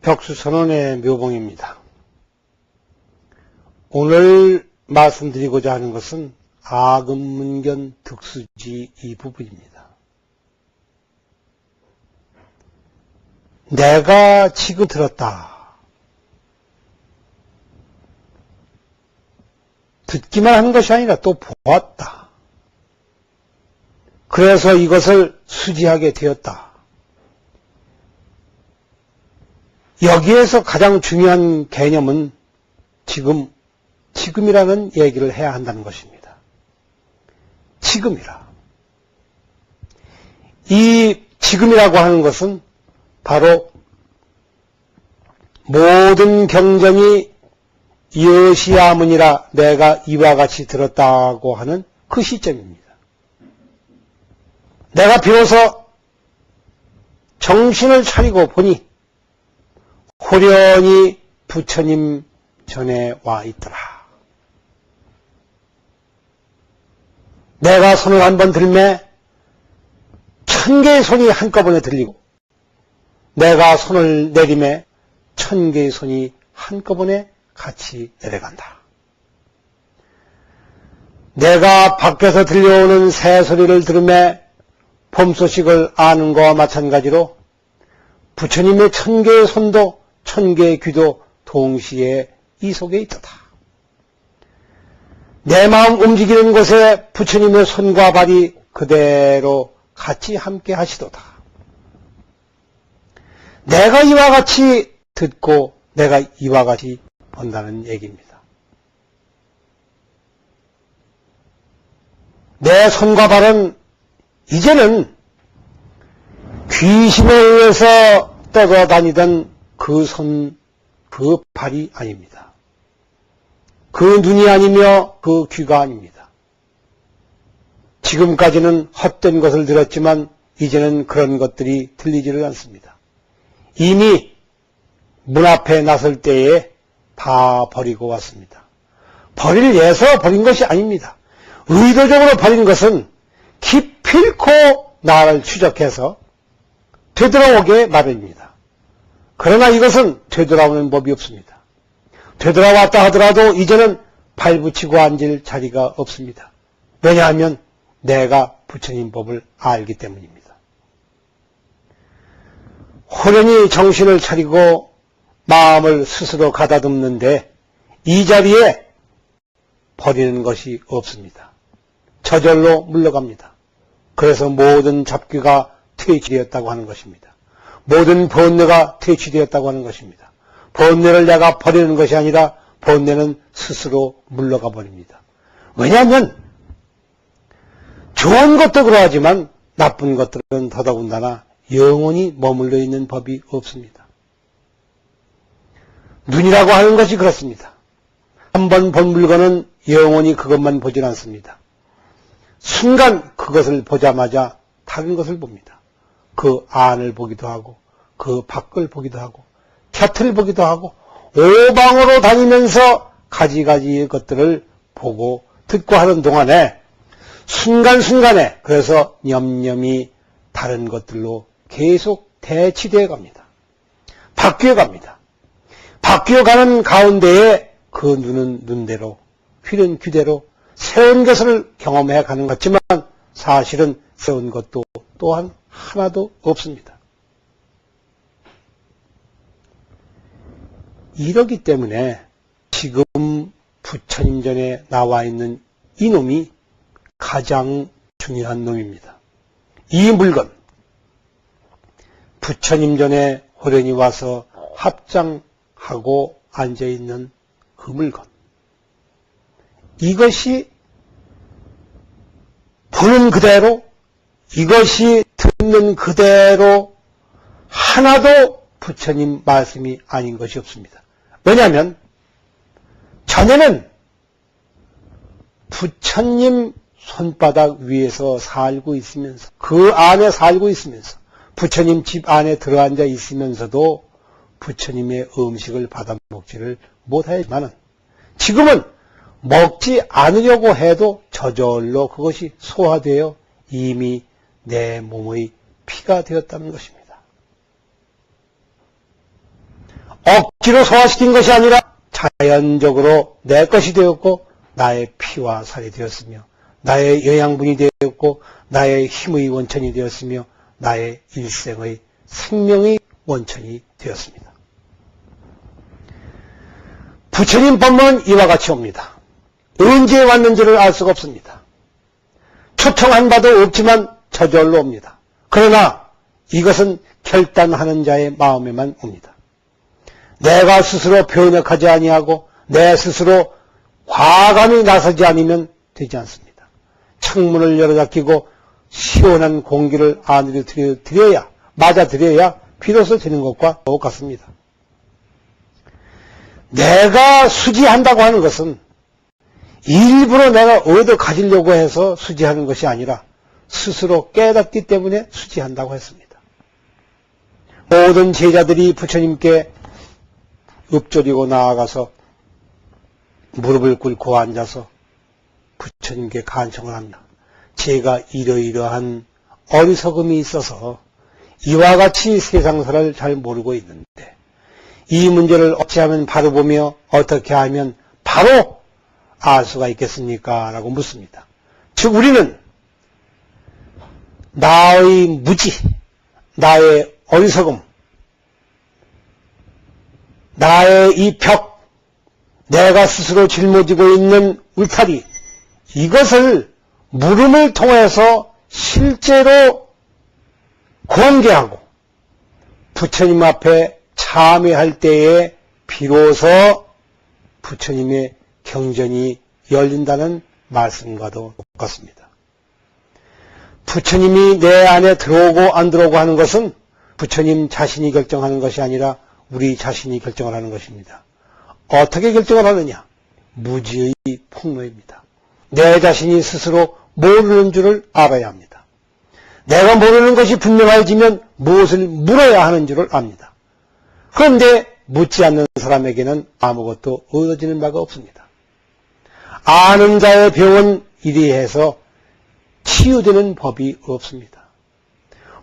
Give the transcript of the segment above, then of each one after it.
벽수선언의 묘봉입니다. 오늘 말씀드리고자 하는 것은 아금문견 득수지 이 부분입니다. 내가 지금 들었다. 듣기만 하는 것이 아니라 또 보았다. 그래서 이것을 수지하게 되었다. 여기에서 가장 중요한 개념은 지금이라는 얘기를 해야 한다는 것입니다. 지금이라. 이 지금이라고 하는 것은 바로 모든 경전이 여시야문이라 내가 이와 같이 들었다고 하는 그 시점입니다. 내가 비로소 정신을 차리고 보니 호련히 부처님 전에 와 있더라. 내가 손을 한번 들매 1000개의 손이 한꺼번에 들리고 내가 손을 내림에 1000개의 손이 한꺼번에 같이 내려간다. 내가 밖에서 들려오는 새 소리를 들음에 봄 소식을 아는 것과 마찬가지로 부처님의 1000개의 손도 1000개의 귀도 동시에 이 속에 있도다. 내 마음 움직이는 곳에 부처님의 손과 발이 그대로 같이 함께 하시도다. 내가 이와 같이 듣고 내가 이와 같이 본다는 얘기입니다. 내 손과 발은 이제는 귀신에 의해서 떠돌아다니던 그 손, 그 발이 아닙니다. 그 눈이 아니며 그 귀가 아닙니다. 지금까지는 헛된 것을 들었지만 이제는 그런 것들이 들리지를 않습니다. 이미 문 앞에 나설 때에 다 버리고 왔습니다. 버릴 위해서 버린 것이 아닙니다. 의도적으로 버린 것은 기필코 나를 추적해서 되돌아오게 마련입니다. 그러나 이것은 되돌아오는 법이 없습니다. 되돌아왔다 하더라도 이제는 발붙이고 앉을 자리가 없습니다. 왜냐하면 내가 부처님 법을 알기 때문입니다. 호련히 정신을 차리고 마음을 스스로 가다듬는데 이 자리에 버리는 것이 없습니다. 저절로 물러갑니다. 그래서 모든 잡귀가 퇴치되었다고 하는 것입니다. 모든 번뇌가 퇴치되었다고 하는 것입니다. 번뇌를 내가 버리는 것이 아니라 번뇌는 스스로 물러가 버립니다. 왜냐하면 좋은 것도 그러하지만 나쁜 것들은 더더군다나 영원히 머물러 있는 법이 없습니다. 눈이라고 하는 것이 그렇습니다. 한번 본 물건은 영원히 그것만 보질 않습니다. 순간 그것을 보자마자 다른 것을 봅니다. 그 안을 보기도 하고 그 밖을 보기도 하고 곁을 보기도 하고 오방으로 다니면서 가지가지의 것들을 보고 듣고 하는 동안에 순간순간에 그래서 념념이 다른 것들로 계속 대치되어 갑니다. 바뀌어 갑니다. 바뀌어 가는 가운데에 그 눈은 눈대로 귀는 귀대로 새로운 것을 경험해 가는 것 같지만 사실은 새로운 것도 또한 하나도 없습니다. 이러기 때문에 지금 부처님 전에 나와 있는 이 놈이 가장 중요한 놈입니다. 이 물건, 부처님 전에 호련히 와서 합장하고 앉아있는 그 물건, 이것이 보는 그대로, 이것이 듣는 그대로 하나도 부처님 말씀이 아닌 것이 없습니다. 왜냐하면 전에는 부처님 손바닥 위에서 살고 있으면서 그 안에 살고 있으면서 부처님 집 안에 들어앉아 있으면서도 부처님의 음식을 받아 먹지를 못하지만은 지금은 먹지 않으려고 해도 저절로 그것이 소화되어 이미 내 몸의 피가 되었다는 것입니다. 억지로 소화시킨 것이 아니라 자연적으로 내 것이 되었고 나의 피와 살이 되었으며 나의 영양분이 되었고 나의 힘의 원천이 되었으며 나의 일생의 생명의 원천이 되었습니다. 부처님 법문은 이와 같이 옵니다. 언제 왔는지를 알 수가 없습니다. 초청한 바도 없지만 저절로 옵니다. 그러나 이것은 결단하는 자의 마음에만 옵니다. 내가 스스로 변혁하지 아니하고 내 스스로 과감히 나서지 않으면 되지 않습니다. 창문을 열어닫히고 시원한 공기를 안으로 들여야, 맞아들여야 비로소 되는 것과 똑같습니다. 내가 수지한다고 하는 것은 일부러 내가 얻어 가지려고 해서 수지하는 것이 아니라 스스로 깨닫기 때문에 수지한다고 했습니다. 모든 제자들이 부처님께 읊조리고 나아가서 무릎을 꿇고 앉아서 부처님께 간청을 합니다. 제가 이러이러한 어리석음이 있어서 이와 같이 세상사를 잘 모르고 있는데 이 문제를 어찌하면 바로 보며 어떻게 하면 바로 알 수가 있겠습니까? 라고 묻습니다. 즉 우리는 나의 무지, 나의 어리석음, 나의 이 벽, 내가 스스로 짊어지고 있는 울타리, 이것을 물음을 통해서 실제로 공개하고 부처님 앞에 참회할 때에 비로소 부처님의 경전이 열린다는 말씀과도 똑같습니다. 부처님이 내 안에 들어오고 안 들어오고 하는 것은 부처님 자신이 결정하는 것이 아니라 우리 자신이 결정을 하는 것입니다. 어떻게 결정을 하느냐? 무지의 폭로입니다. 내 자신이 스스로 모르는 줄을 알아야 합니다. 내가 모르는 것이 분명해지면 무엇을 물어야 하는 줄을 압니다. 그런데 묻지 않는 사람에게는 아무것도 얻어지는 바가 없습니다. 아는 자의 병은 이리해서 치유되는 법이 없습니다.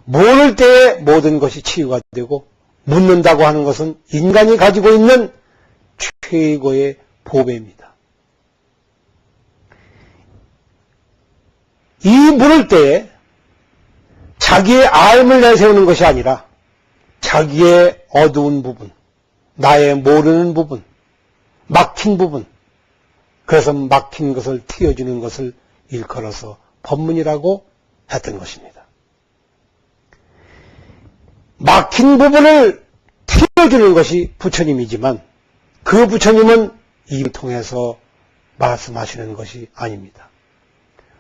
모를 때에 모든 것이 치유가 되고 묻는다고 하는 것은 인간이 가지고 있는 최고의 보배입니다. 이 물을 때에 자기의 알을 내세우는 것이 아니라 자기의 어두운 부분, 나의 모르는 부분, 막힌 부분, 그래서 막힌 것을 틔워주는 것을 일컬어서 법문이라고 했던 것입니다. 막힌 부분을 틔워주는 것이 부처님이지만 그 부처님은 입을 통해서 말씀하시는 것이 아닙니다.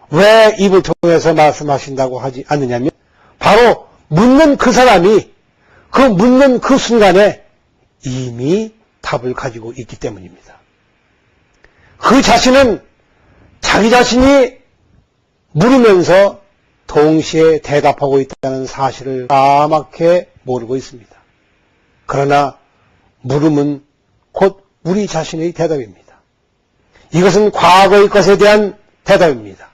왜 입을 통해서 말씀하신다고 하지 않느냐면 바로 묻는 그 사람이 그 묻는 그 순간에 이미 답을 가지고 있기 때문입니다. 그 자신은 자기 자신이 물으면서 동시에 대답하고 있다는 사실을 까맣게 모르고 있습니다. 그러나 물음은 곧 우리 자신의 대답입니다. 이것은 과거의 것에 대한 대답입니다.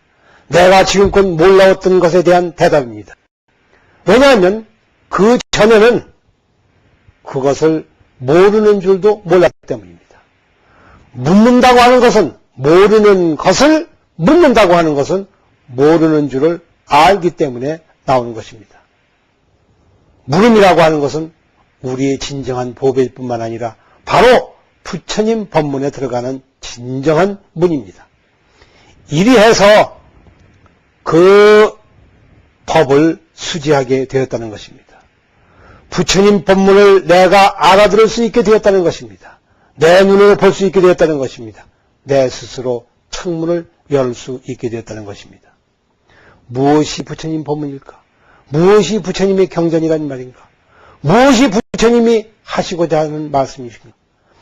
내가 지금껏 몰라왔던 것에 대한 대답입니다. 왜냐하면 그 전에는 그것을 모르는 줄도 몰랐기 때문입니다. 묻는다고 하는 것은 모르는 것을 묻는다고 하는 것은 모르는 줄을 알기 때문에 나오는 것입니다. 물음이라고 하는 것은 우리의 진정한 보배일 뿐만 아니라 바로 부처님 법문에 들어가는 진정한 문입니다. 이리해서 그 법을 수지하게 되었다는 것입니다. 부처님 법문을 내가 알아들을 수 있게 되었다는 것입니다. 내 눈으로 볼 수 있게 되었다는 것입니다. 내 스스로 창문을 열 수 있게 되었다는 것입니다. 무엇이 부처님 법문일까? 무엇이 부처님의 경전이라는 말인가? 무엇이 부처님이 하시고자 하는 말씀이신가?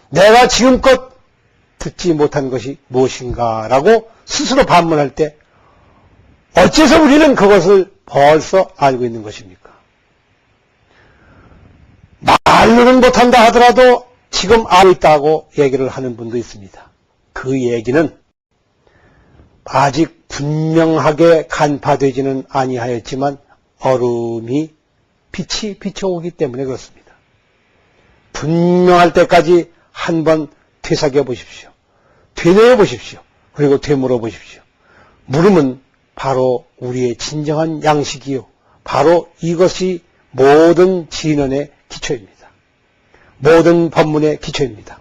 내가 지금껏 듣지 못한 것이 무엇인가? 라고 스스로 반문할 때 어째서 우리는 그것을 벌써 알고 있는 것입니까? 말로는 못한다 하더라도 지금 알고 있다고 얘기를 하는 분도 있습니다. 그 얘기는 아직 분명하게 간파되지는 아니하였지만 얼음이 빛이 비춰오기 때문에 그렇습니다. 분명할 때까지 한번 되새겨 보십시오. 되뇌어 보십시오. 그리고 되물어 보십시오. 물음은 바로 우리의 진정한 양식이요. 바로 이것이 모든 진언의 기초입니다. 모든 법문의 기초입니다.